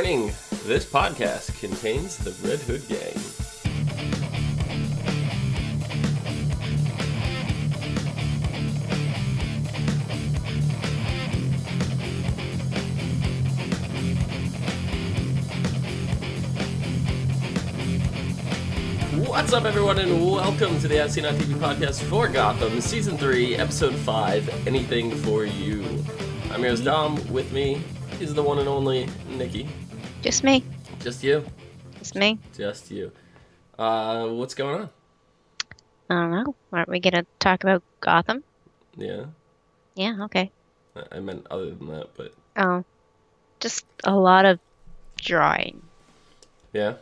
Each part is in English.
Warning, this podcast contains the Red Hood Gang. What's up, everyone, and welcome to the ASOTV podcast for Gotham, Season 3, Episode 5, Anything for You. I'm your host, Dom. With me is the one and only Nikki. Just me. Just you? Just me. Just you. What's going on? I don't know. Aren't we going to talk about Gotham? Yeah. Yeah, okay. I meant other than that, but... Oh. Just a lot of drawing. Yeah?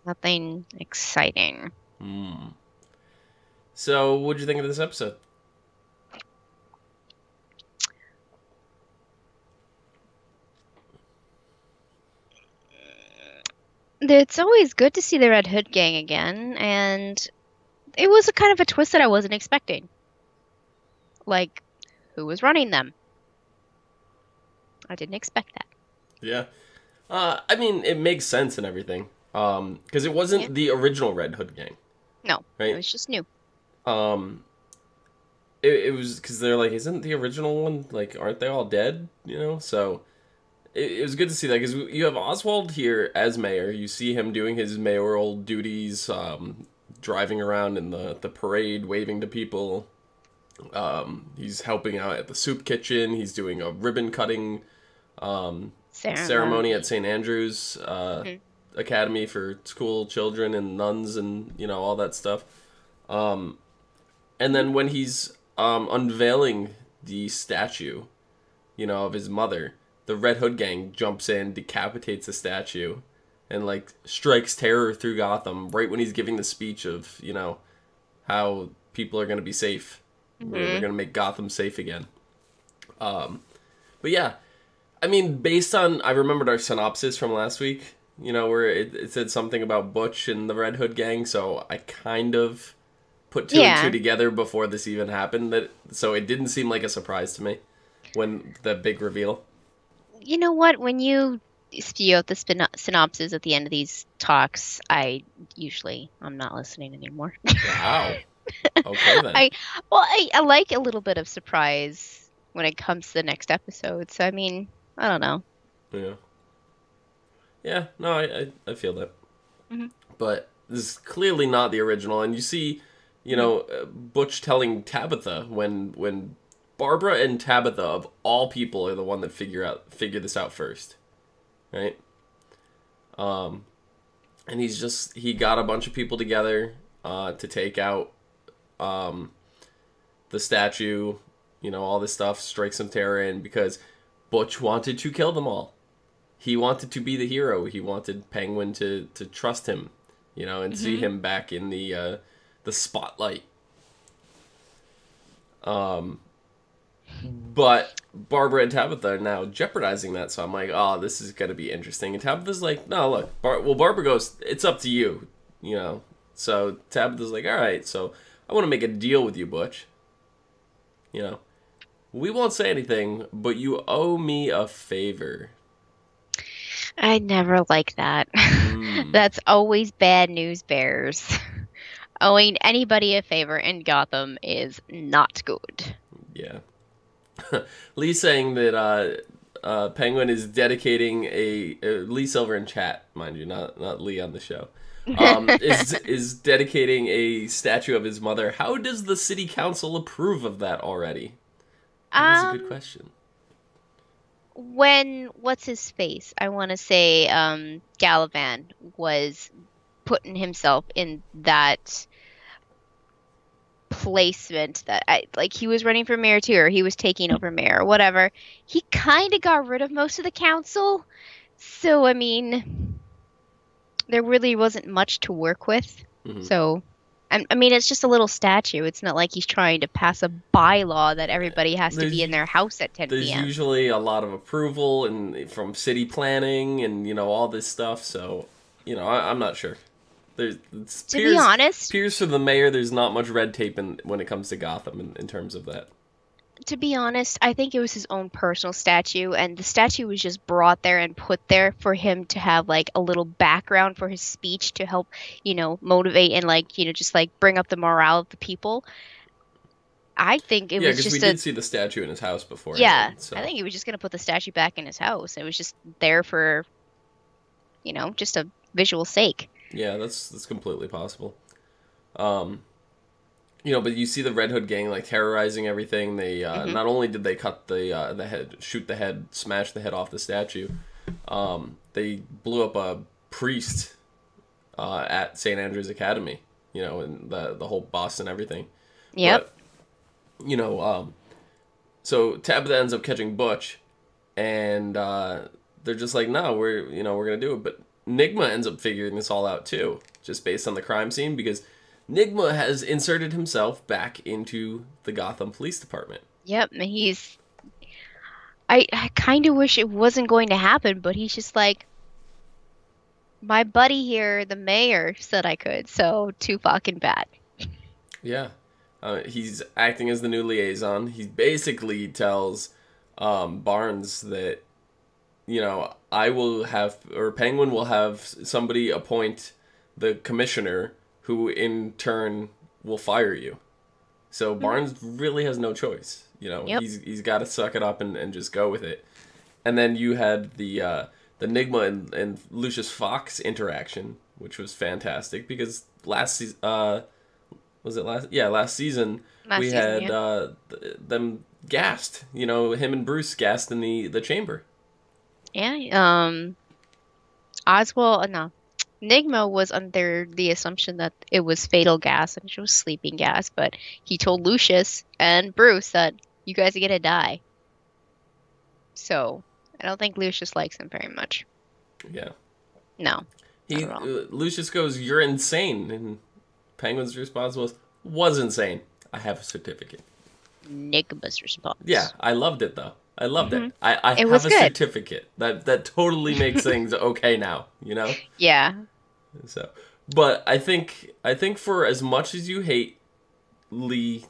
Nothing exciting. So, what'd you think of this episode? It's always good to see the Red Hood gang again, and it was a kind of a twist that I wasn't expecting. Like, who was running them? I didn't expect that. Yeah. I mean, it makes sense and everything. Because it wasn't the original Red Hood gang. No, right? It was just new. It was because they're like, isn't the original one, like, aren't they all dead? You know? So, it was good to see that, because you have Oswald here as mayor. You see him doing his mayoral duties, driving around in the parade, waving to people. He's helping out at the soup kitchen. He's doing a ribbon cutting ceremony at St. Andrew's Academy for school children and nuns and, you know, all that stuff. And then when he's unveiling the statue, you know, of his mother, the Red Hood gang jumps in, decapitates the statue, and, like, strikes terror through Gotham right when he's giving the speech of, you know, how people are going to be safe. We're going to make Gotham safe again. But yeah, I mean, based on, I remembered our synopsis from last week, you know, where it said something about Butch and the Red Hood gang, so I kind of put two and two together before this even happened, so it didn't seem like a surprise to me when the big reveal. You know what? When you spew out the synopsis at the end of these talks, I'm not listening anymore. Wow. Okay, then. I like a little bit of surprise when it comes to the next episode, so I mean, I don't know. Yeah. Yeah, no, I feel that. Mm-hmm. But this is clearly not the original, and you see, you know, Butch telling Tabitha when Barbara and Tabitha, of all people, are the one that figure this out first, right? And he got a bunch of people together to take out the statue, you know, all this stuff, strike some terror in, because Butch wanted to kill them all. He wanted to be the hero. He wanted Penguin to trust him, you know, and see him back in the spotlight. But Barbara and Tabitha are now jeopardizing that, so I'm like, oh, this is going to be interesting. And Tabitha's like, no, look. Barbara goes, it's up to you, you know. So Tabitha's like, all right, so I want to make a deal with you, Butch. You know, we won't say anything, but you owe me a favor. I never like that. That's always bad news bears. Owing anybody a favor in Gotham is not good. Yeah. Lee's saying that Penguin is dedicating Lee Silver in chat, mind you, not Lee on the show, is dedicating a statue of his mother. How does the city council approve of that already? That is a good question. When, what's his face? I want to say Gallivan was putting himself in that placement that like he was running for mayor too, or he was taking over mayor or whatever. He kind of got rid of most of the council, so I mean, there really wasn't much to work with. So I mean, it's just a little statue. It's not like he's trying to pass a bylaw that everybody has to be in their house at 10 p.m. There's usually a lot of approval from city planning and, you know, all this stuff. So, you know, I'm not sure. To be honest, appears for the mayor, there's not much red tape when it comes to Gotham in terms of that. To be honest, I think it was his own personal statue, and the statue was just brought there and put there for him to have like a little background for his speech to help, motivate and like, just like bring up the morale of the people. I think it Yeah, was because we just a did see the statue in his house Yeah, beforehand. I So think he was just gonna put the statue back in his house. It was just there for, just a visual sake. yeah, that's completely possible. Um, but you see the Red Hood gang like terrorizing everything. They Hmm. not only did they cut the head, shoot the head, smash the head off the statue, they blew up a priest at St. Andrew's Academy. And the whole bus and everything. Yep. But you know, so Tabitha ends up catching Butch, and they're just like, no, we're gonna do it. But Nigma ends up figuring this all out too, just based on the crime scene, because Nigma has inserted himself back into the Gotham Police Department. Yep. And I kind of wish it wasn't going to happen, but he's just like, my buddy here, the mayor, said I could, so too fucking bad. Yeah, he's acting as the new liaison. He basically tells Barnes that I will have, or Penguin will have somebody appoint the commissioner, who in turn will fire you. So Barnes really has no choice. Yep. He's got to suck it up and just go with it. And then you had the Nigma and Lucius Fox interaction, which was fantastic because last season, was it last? Yeah, last season Last we season, had yeah. them gassed. Him and Bruce gassed in the chamber. Yeah. Oswald, no. Nigma was under the assumption that it was fatal gas and it was sleeping gas, but he told Lucius and Bruce that you guys are gonna die. So I don't think Lucius likes him very much. Yeah. No, not He at all. Lucius goes, "You're insane," and Penguin's response was insane. I have a certificate. Nigma's response. Yeah, I loved it though. I loved Hmm. it. I It have was a good. certificate. That totally makes things okay now. Yeah. So, but I think for as much as you hate Lee,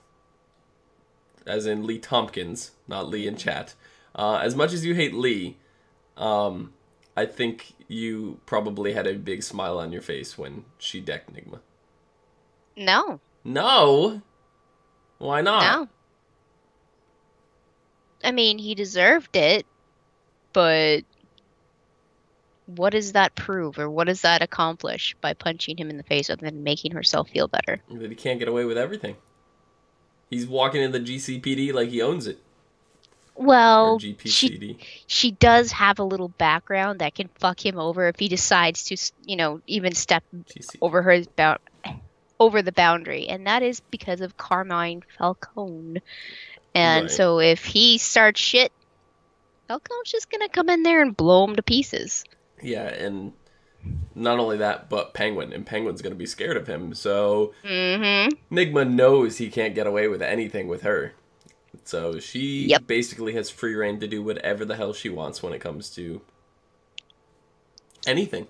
as in Lee Tompkins, not Lee in chat, as much as you hate Lee, I think you probably had a big smile on your face when she decked Nigma. No, No, why not? no. I mean, he deserved it, but what does that prove or what does that accomplish by punching him in the face other than making herself feel better? That he can't get away with everything. He's walking in the GCPD like he owns it, or Well, GPCD. she does have a little background that can fuck him over if he decides to, even step GC. over over the boundary, and that is because of Carmine Falcone. And Right. so if he starts shit, Falcone's just gonna come in there and blow him to pieces. Yeah, and not only that, but Penguin, and Penguin's gonna be scared of him. So Mm-hmm. Nigma knows he can't get away with anything with her. So she Yep. basically has free reign to do whatever the hell she wants when it comes to anything.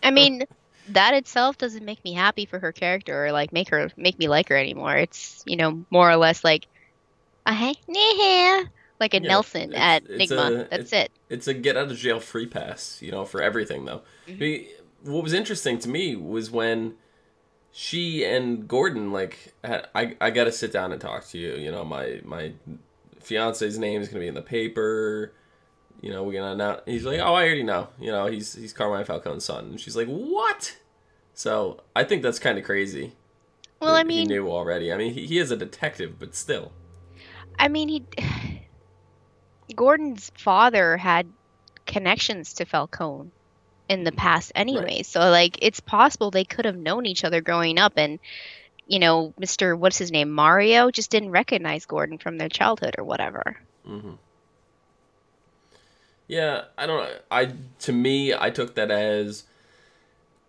I mean, that itself doesn't make me happy for her character or like make me like her anymore. It's, more or less like like a Yeah, Nelson at it's Nigma. That's it. It's a get out of jail free pass, for everything though. Mhm. What was interesting to me was when she and Gordon I got to sit down and talk to you. My fiance's name is gonna be in the paper. We're gonna announce. He's like, oh, I already know. He's Carmine Falcone's son. And she's like, what? So I think that's kind of crazy. Well, I That he mean, knew already. I mean, he is a detective, but still. he Gordon's father had connections to Falcone in the past Right. anyway. So like it's possible they could have known each other growing up and Mr. what's his name, Mario just didn't recognize Gordon from their childhood or whatever. Hmm. Yeah, I don't know. To me, I took that as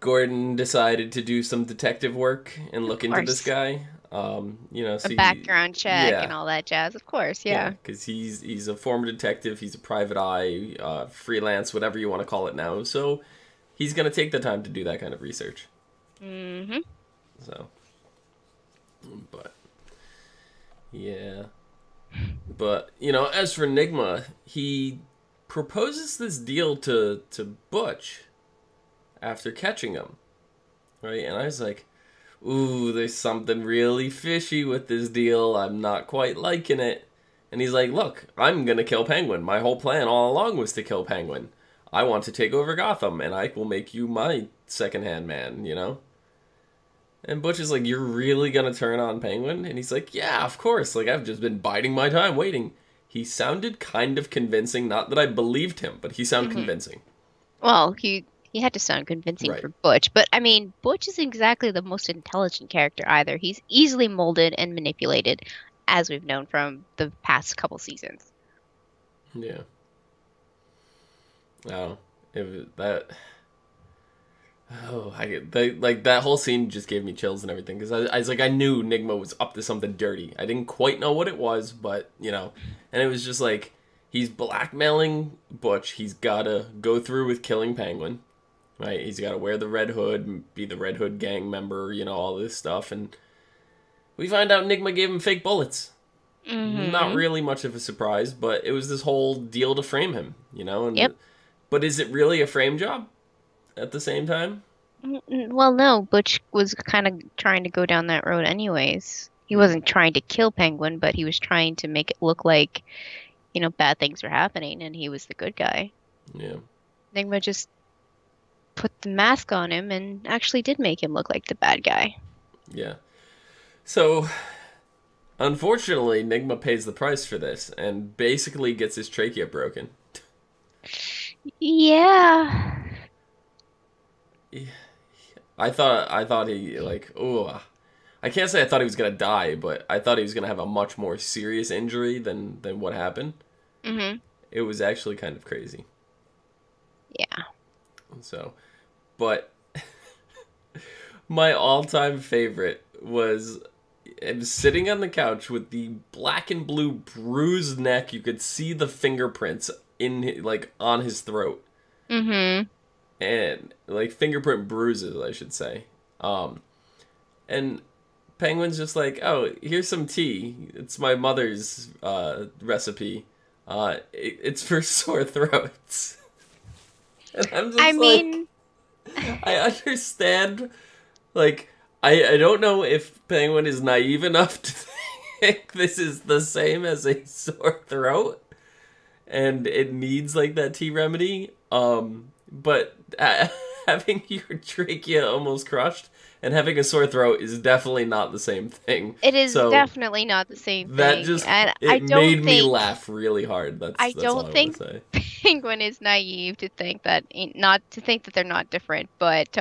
Gordon decided to do some detective work and look into this Course. guy. A See, background check yeah, and all that jazz, of course, yeah, yeah. because he's a former detective. He's a private eye, freelance, whatever you want to call it now. So he's gonna take the time to do that kind of research. Mm-hmm. So, but yeah, But, you know, as for Nigma, he proposes this deal to Butch after catching him, right? And I was like, ooh, there's something really fishy with this deal. I'm not quite liking it. And he's like, look, I'm going to kill Penguin. My whole plan all along was to kill Penguin. I want to take over Gotham, and I will make you my second-hand man, you know? And Butch is like, you're really going to turn on Penguin? And he's like, yeah, of course. Like, I've just been biding my time waiting. He sounded kind of convincing. Not that I believed him, but he sounded convincing. Well, he had to sound convincing for Butch. But, I mean, Butch isn't exactly the most intelligent character either. He's easily molded and manipulated, as we've known from the past couple seasons. Yeah. Oh, that whole scene just gave me chills and everything, because I was like, I knew Nigma was up to something dirty. I didn't quite know what it was, but, you know, and it was just like, he's blackmailing Butch. He's gotta go through with killing Penguin, right? He's gotta wear the Red Hood, be the Red Hood gang member, you know, all this stuff, and we find out Nigma gave him fake bullets. Not really much of a surprise, but it was this whole deal to frame him, you know? And but is it really a frame job at the same time? Well, no. Butch was kind of trying to go down that road anyways. He wasn't trying to kill Penguin, but he was trying to make it look like, you know, bad things were happening, and he was the good guy. Yeah. Nigma just put the mask on him and actually did make him look like the bad guy. Yeah. So, unfortunately, Nigma pays the price for this and basically gets his trachea broken. Yeah. I thought he, like, I can't say I thought he was gonna die, but I thought he was gonna have a much more serious injury than what happened. It was actually kind of crazy. Yeah. So, but my all-time favorite was him sitting on the couch with the black and blue bruised neck. You could see the fingerprints on his throat. And like fingerprint bruises, I should say. And Penguin's just like, oh, here's some tea. It's my mother's recipe. It's for sore throats. And I'm just I understand. Like, I don't know if Penguin is naive enough to think this is the same as a sore throat, and it needs like that tea remedy. But having your trachea almost crushed and having a sore throat is definitely not the same thing. It is definitely not the same thing. That just made me laugh really hard. I don't think Penguin is naive to think that they're not different, but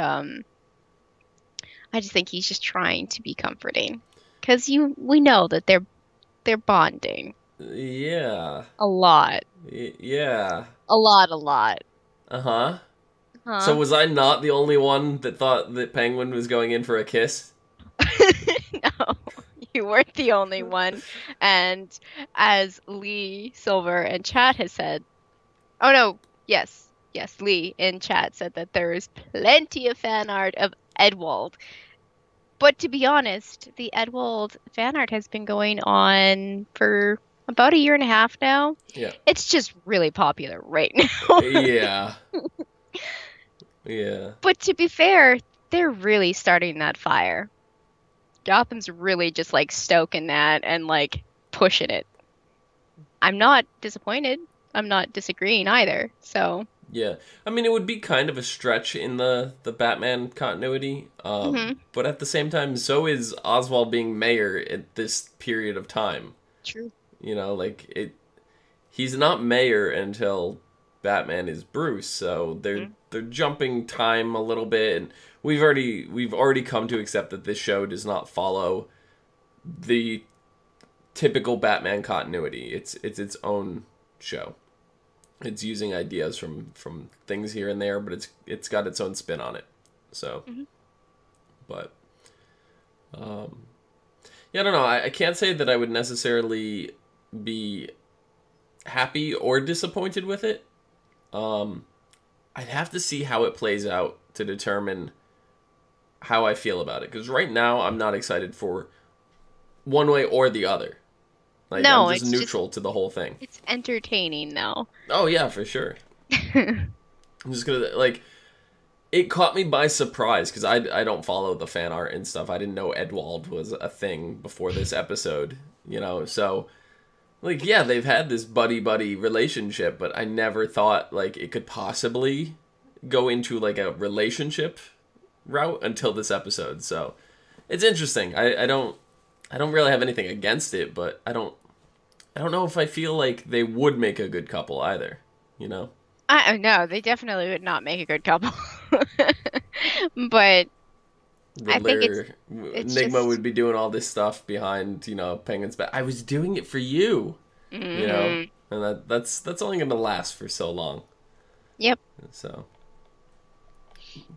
I just think he's just trying to be comforting, because we know that they're bonding. Yeah. A lot. Yeah. A lot. Uh-huh. So was I not the only one that thought that Penguin was going in for a kiss? No, you weren't the only one. And as Lee Silver and chat has said, yes, Lee in chat said that there is plenty of fan art of Edwald. But to be honest, the Edwald fan art has been going on for about a year and a half now. Yeah. It's just really popular right now. Yeah. Yeah. But to be fair, they're really starting that fire. Gotham's really just like stoking that and like pushing it. I'm not disappointed. I'm not disagreeing either. So yeah, I mean, it would be kind of a stretch in the Batman continuity, but at the same time, so is Oswald being mayor at this period of time. True. You know, like he's not mayor until Batman is Bruce, so they're jumping time a little bit, and we've already come to accept that this show does not follow the typical Batman continuity. It's its own show. It's using ideas from things here and there, but it's got its own spin on it. So, but yeah, I don't know. I can't say that I would necessarily be happy or disappointed with it. I'd have to see how it plays out to determine how I feel about it. Because right now, I'm not excited for one way or the other. Like, I'm No, just it's just neutral to the whole thing. it's entertaining though. Oh yeah, for sure. I'm just gonna like. It caught me by surprise because I don't follow the fan art and stuff. I didn't know Edwald was a thing before this episode, you know. So like, yeah, they've had this buddy buddy relationship, but I never thought like it could possibly go into like a relationship route until this episode. So it's interesting. I don't really have anything against it, but I don't know if I feel like they would make a good couple either, you know? I no, they definitely would not make a good couple. But I think Riddler, it's Enigma just would be doing all this stuff behind, Penguin's back. I was doing it for you, hmm. and that's only going to last for so long. Yep. So,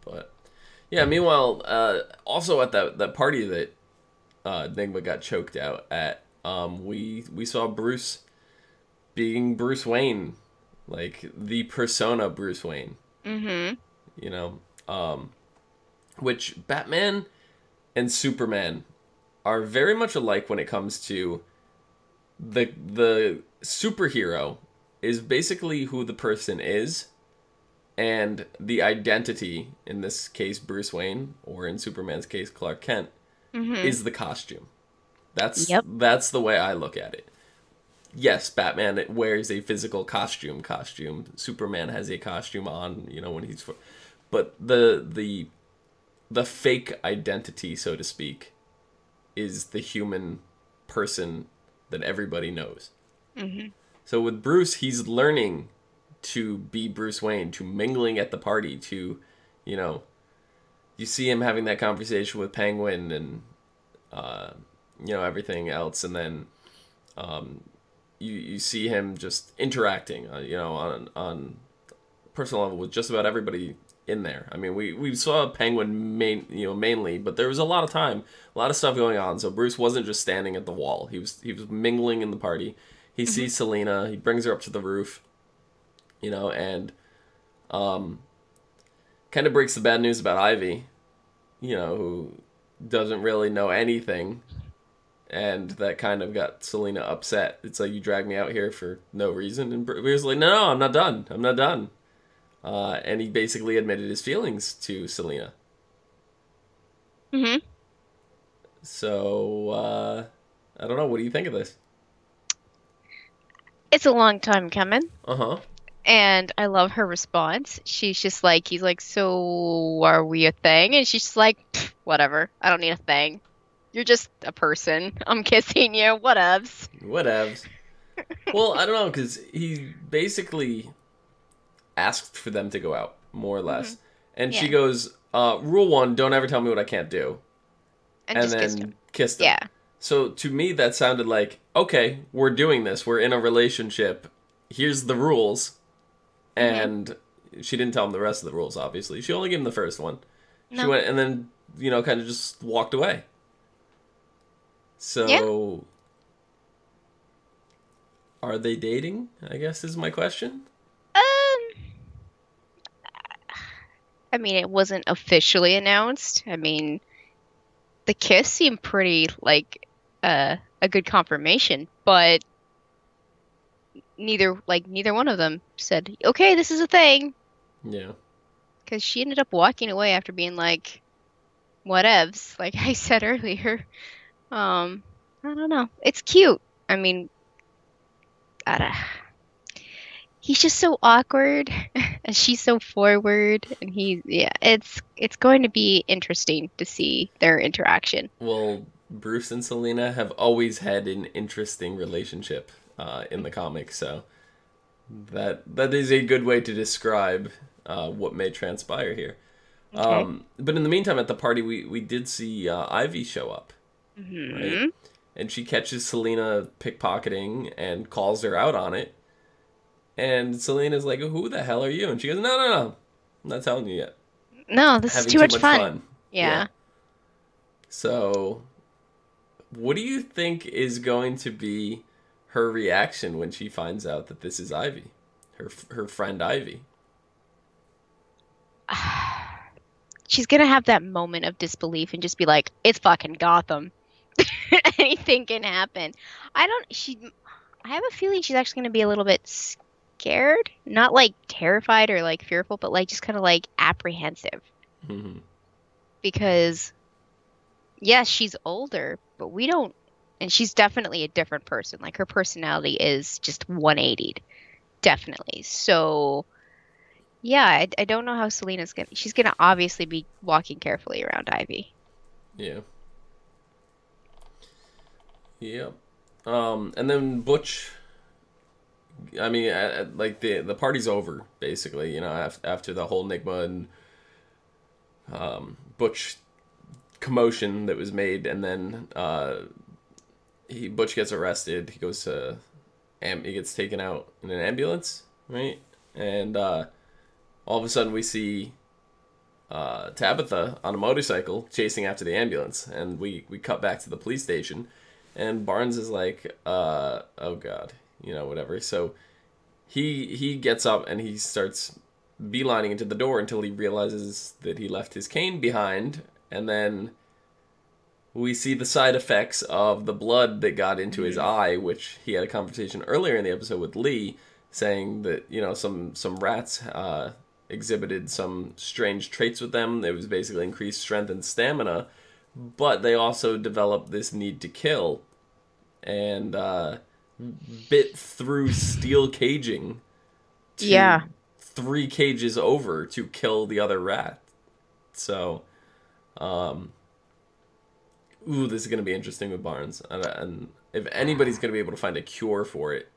but yeah. Meanwhile, also at that party that Enigma got choked out at, we saw Bruce being Bruce Wayne, like the persona Bruce Wayne. Mm-hmm. You know, which Batman and Superman are very much alike when it comes to the superhero is basically who the person is, and the identity, in this case Bruce Wayne, or in Superman's case Clark Kent, Mm-hmm. is the costume. That's Yep. that's the way I look at it. Yes, Batman wears a physical costume. Superman has a costume on, when he's but the fake identity, so to speak, is the human person that everybody knows. Mm-hmm. So with Bruce, he's learning to be Bruce Wayne, to mingling at the party, to, you see him having that conversation with Penguin and, everything else. And then you see him just interacting, on personal level with just about everybody in there. I mean, we saw Penguin mainly, but there was a lot of time, a lot of stuff going on. So Bruce wasn't just standing at the wall. He was mingling in the party. He Mm-hmm. sees Selina. He brings her up to the roof, and kind of breaks the bad news about Ivy, who doesn't really know anything, and that kind of got Selina upset. It's like, you dragged me out here for no reason, and Bruce was like, no, I'm not done. I'm not done. And he basically admitted his feelings to Selina. Mm-hmm. So, I don't know. What do you think of this? It's a long time coming, Uh-huh. and I love her response. She's just like, he's like, so are we a thing? And she's just like, "Pfft, whatever. I don't need a thing. You're just a person. I'm kissing you. Whatevs. Whatevs. Well, I don't know, because he basically asked for them to go out, more or less. Mm-hmm. And she Yeah. goes, rule one, don't ever tell me what I can't do. And And just kissed him. then kissed him. Yeah. So to me, that sounded like, okay, we're doing this. We're in a relationship. Here's the rules. And she didn't tell him the rest of the rules, obviously. She only gave him the first one. She No. went and then, kind of just walked away. So, are they dating? I guess is my question. I mean, it wasn't officially announced. I mean, the kiss seemed pretty like a good confirmation, but neither one of them said, "Okay, this is a thing," Yeah. because she ended up walking away after being like, "Whatevs," like I said earlier. I don't know. It's cute. I mean, I don't- he's just so awkward, and she's so forward, and it's going to be interesting to see their interaction. Well, Bruce and Selina have always had an interesting relationship in the comics, so that is a good way to describe what may transpire here. Okay. But in the meantime, at the party, we did see Ivy show up, Hmm. right? And she catches Selina pickpocketing and calls her out on it. And Selena's like, who the hell are you? And she goes, no, I'm not telling you yet. No, this is Having too much fun. Yeah. Yeah. So, what do you think is going to be her reaction when she finds out that this is Ivy, her friend Ivy? She's gonna have that moment of disbelief and just be like, "It's fucking Gotham." Anything can happen. I have a feeling she's actually going to be a little bit scared, not like terrified or like fearful, but like just kind of like apprehensive Hmm. because yes, she's older, but we don't, and she's definitely a different person. Like her personality is just 180'd, definitely. So yeah, I don't know how she's gonna obviously be walking carefully around Ivy. Yeah. Yep. And then Butch. I mean, like the party's over basically. You know, after the whole Nigma and Butch commotion that was made, and then Butch gets arrested. He goes to he gets taken out in an ambulance, right? And all of a sudden we see Tabitha on a motorcycle chasing after the ambulance, and we cut back to the police station, and Barnes is like, oh god, you know, whatever. So he gets up and he starts beelining into the door until he realizes that he left his cane behind, and then we see the side effects of the blood that got into his eye, which he had a conversation earlier in the episode with Lee, saying that, you know, some rats exhibited some strange traits with them. It was basically increased strength and stamina, but they also developed this need to kill, and bit through steel caging to Yeah. 3 cages over to kill the other rat. So, ooh, this is going to be interesting with Barnes. And if anybody's going to be able to find a cure for it,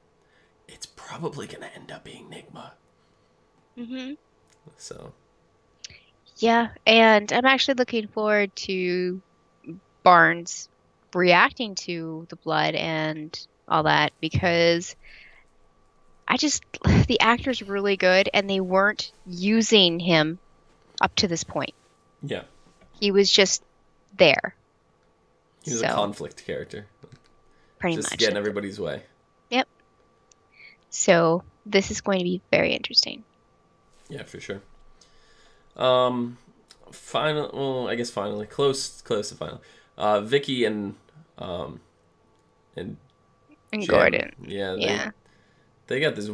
it's probably going to end up being Nigma. Hmm. So, Yeah, and I'm actually looking forward to Barnes reacting to the blood and all that because the actor's really good and they weren't using him up to this point. yeah. He was just there. He was So, a conflict character. pretty Just much. getting everybody's way. Yep. So, this is going to be very interesting. Yeah, for sure. I guess finally, close to final. Vicky and And Jim. Gordon. Yeah, Yeah. they got this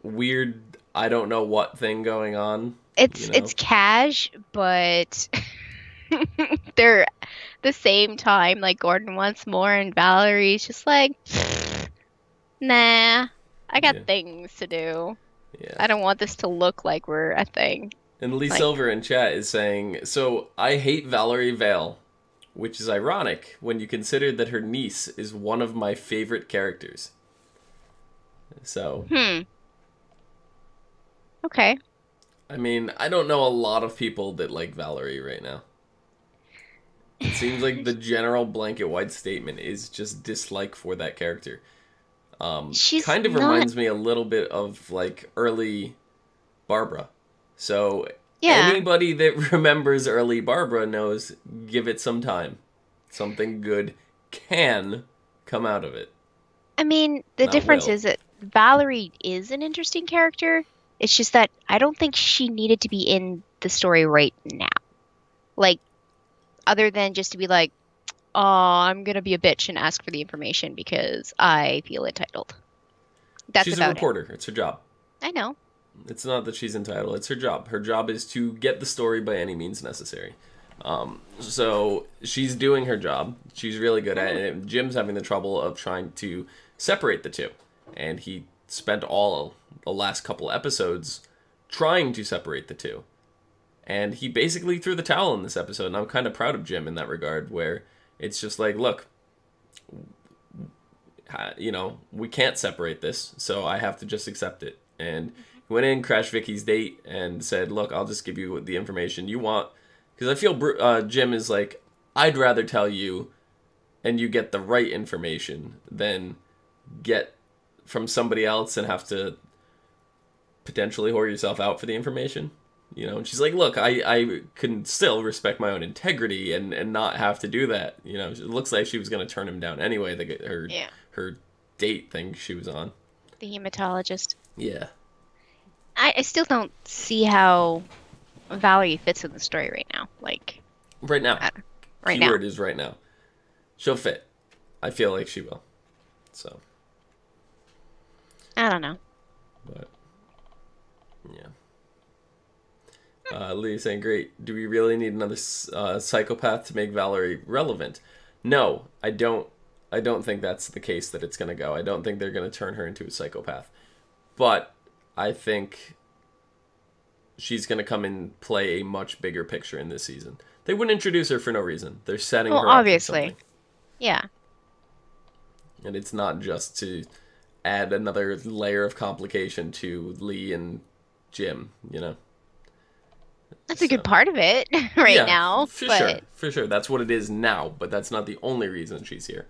weird, I don't know what thing going on. It's cash, but they're the same time. Like Gordon wants more, and Valerie's just like, nah, I got Yeah. things to do. Yeah. I don't want this to look like we're a thing. And Lee Like, Silver in chat is saying, so I hate Valerie Vale, which is ironic when you consider that her niece is one of my favorite characters. So, okay. I mean, I don't know a lot of people that like Valerie right now. It seems like the general blanket white statement is just dislike for that character. She's Kind of not. reminds me a little bit of like early Barbara. So Yeah. anybody that remembers early Barbara knows, give it some time. Something good can come out of it. I mean, the Not difference will. is that Valerie is an interesting character. It's just that I don't think she needed to be in the story right now. Like, other than just to be like, oh, I'm gonna be a bitch and ask for the information because I feel entitled. That's She's a about it. reporter. It's her job. I know. It's not that she's entitled. It's her job. Her job is to get the story by any means necessary. So she's doing her job. She's really good at it. And Jim's having the trouble of trying to separate the two. And he spent all the last couple episodes trying to separate the two. And he basically threw the towel in this episode. And I'm kind of proud of Jim in that regard, where it's just like, look, you know, we can't separate this, so I have to just accept it. And he went in, crashed Vicky's date, and said, look, I'll just give you the information you want. Because I feel Jim is like, I'd rather tell you and you get the right information than get from somebody else and have to potentially whore yourself out for the information. You know, and she's like, look, I can still respect my own integrity and not have to do that. You know, it looks like she was going to turn him down anyway, her date thing she was on. The hematologist. Yeah. I still don't see how Valerie fits in the story right now. Like, Right now. right Keyword now. is right now. she'll fit. I feel like she will. So. I don't know. But, yeah. Lee saying, great. Do we really need another psychopath to make Valerie relevant? No, I don't. I don't think that's the case that it's going to go. I don't think they're going to turn her into a psychopath. But I think she's going to come and play a much bigger picture in this season. They wouldn't introduce her for no reason. They're setting her up obviously. for something. Yeah. And it's not just to add another layer of complication to Lee and Jim, you know? That's a good part of it right now. For sure. For sure. That's what it is now, but that's not the only reason she's here.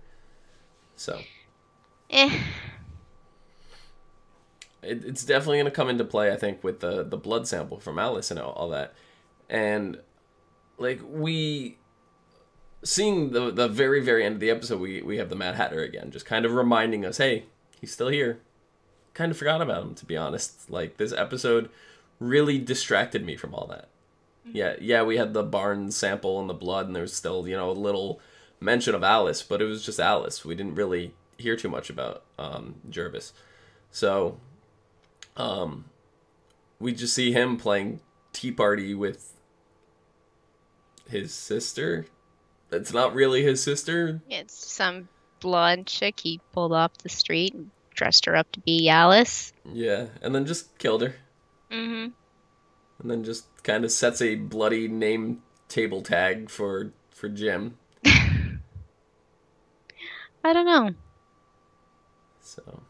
So. It's definitely going to come into play, I think, with the blood sample from Alice and all that. And, like, seeing the very, very end of the episode, we have the Mad Hatter again, just kind of reminding us, hey, he's still here. Kind of forgot about him, to be honest. Like, this episode really distracted me from all that. Yeah, we had the Barnes sample and the blood, and there was still, you know, a little mention of Alice, but it was just Alice. We didn't really hear too much about Jervis. So, we just see him playing Tea Party with his sister. It's not really his sister. It's some blonde chick he pulled off the street and dressed her up to be Alice. Yeah, and then just killed her. Mm-hmm. And then just kind of sets a bloody name table tag for Jim. I don't know. So,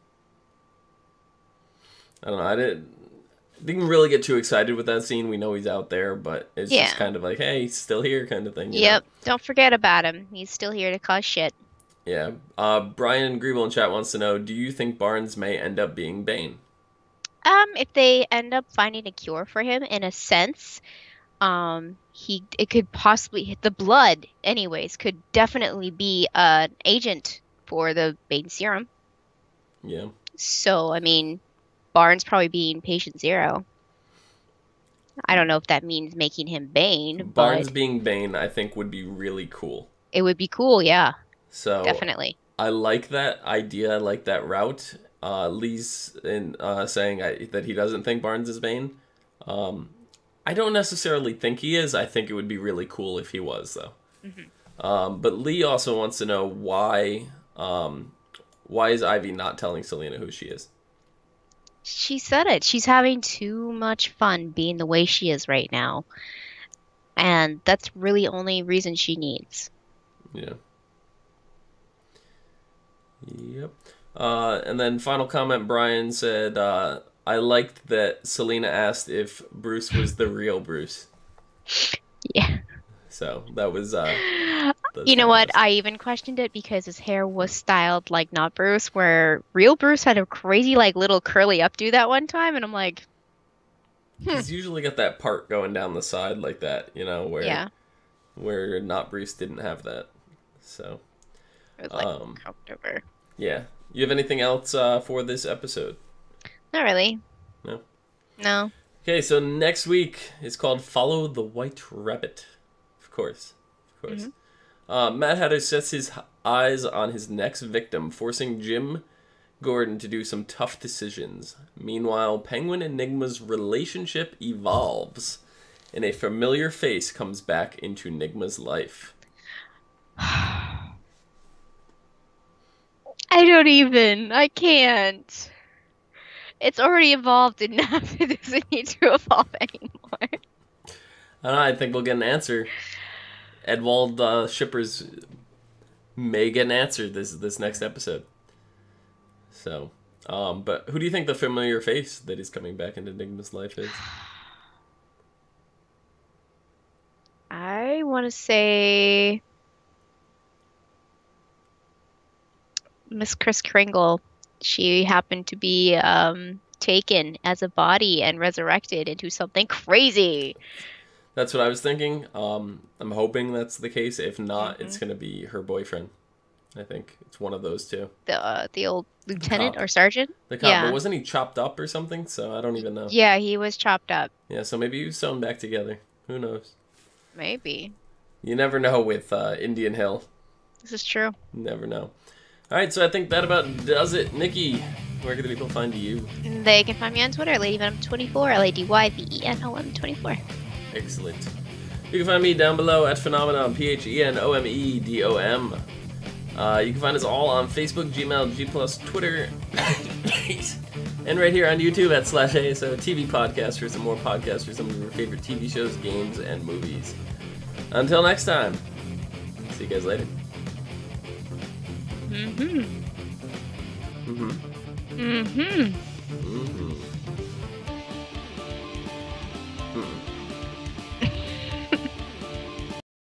I don't know. I didn't really get too excited with that scene. We know he's out there, but it's just kind of like, hey, he's still here kind of thing. Yep. Know? Don't forget about him. He's still here to cause shit. Yeah. Brian Griebel in chat wants to know, do you think Barnes may end up being Bane? If they end up finding a cure for him, in a sense, it could possibly, the blood, anyways, could definitely be an agent for the Bane serum. Yeah. So, I mean, Barnes probably being patient zero. I don't know if that means making him Bane. Barnes being Bane, I think, would be really cool. It would be cool, yeah. So definitely. I like that idea. I like that route. Lee's saying that he doesn't think Barnes is Bane. I don't necessarily think he is. I think it would be really cool if he was, though. Mm-hmm. But Lee also wants to know why is Ivy not telling Selena who she is? She said it. She's having too much fun being the way she is right now. And that's really the only reason she needs. Yeah. Yep. And then final comment, Brian said, I liked that Selena asked if Bruce was the real Bruce. Yeah. So that was... you know what? I even questioned it because his hair was styled like not Bruce, where real Bruce had a crazy like little curly updo that one time, and I'm like... He's usually got that part going down the side like that, you know, where not Bruce didn't have that. So... It was like cocked over. Yeah. You have anything else for this episode? Not really. No? No. Okay, so next week is called Follow the White Rabbit. Of course. Mm-hmm. Mad Hatter sets his eyes on his next victim, forcing Jim Gordon to do some tough decisions. Meanwhile, Penguin Enigma's relationship evolves, and a familiar face comes back into Enigma's life. I can't. It's already evolved enough. It doesn't need to evolve anymore. I don't know, I think we'll get an answer. Edwald Shippers may get an answer this next episode. So, but who do you think the familiar face that is coming back into Enigma's life is? I want to say... Miss Kris Kringle. She happened to be taken as a body and resurrected into something crazy. That's what I was thinking. I'm hoping that's the case. If not, it's going to be her boyfriend. I think it's one of those two. The old lieutenant or sergeant? The cop. Yeah. But wasn't he chopped up or something? So I don't even know. Yeah, he was chopped up. Yeah, so maybe he was sewn back together. Who knows? Maybe. You never know with Indian Hill. This is true. Never know. All right, so I think that about does it. Nikki, where can the people find you? They can find me on Twitter, LadyVenom24, LadyVenom24. Excellent. You can find me down below at Phenomenon, PHENOMEDOM. You can find us all on Facebook, Gmail, G+, Twitter, and right here on YouTube at /ASOTV Podcast for some more podcasts for some of your favorite TV shows, games, and movies. Until next time, see you guys later. Mm-hmm. Mm-hmm. Mm-hmm.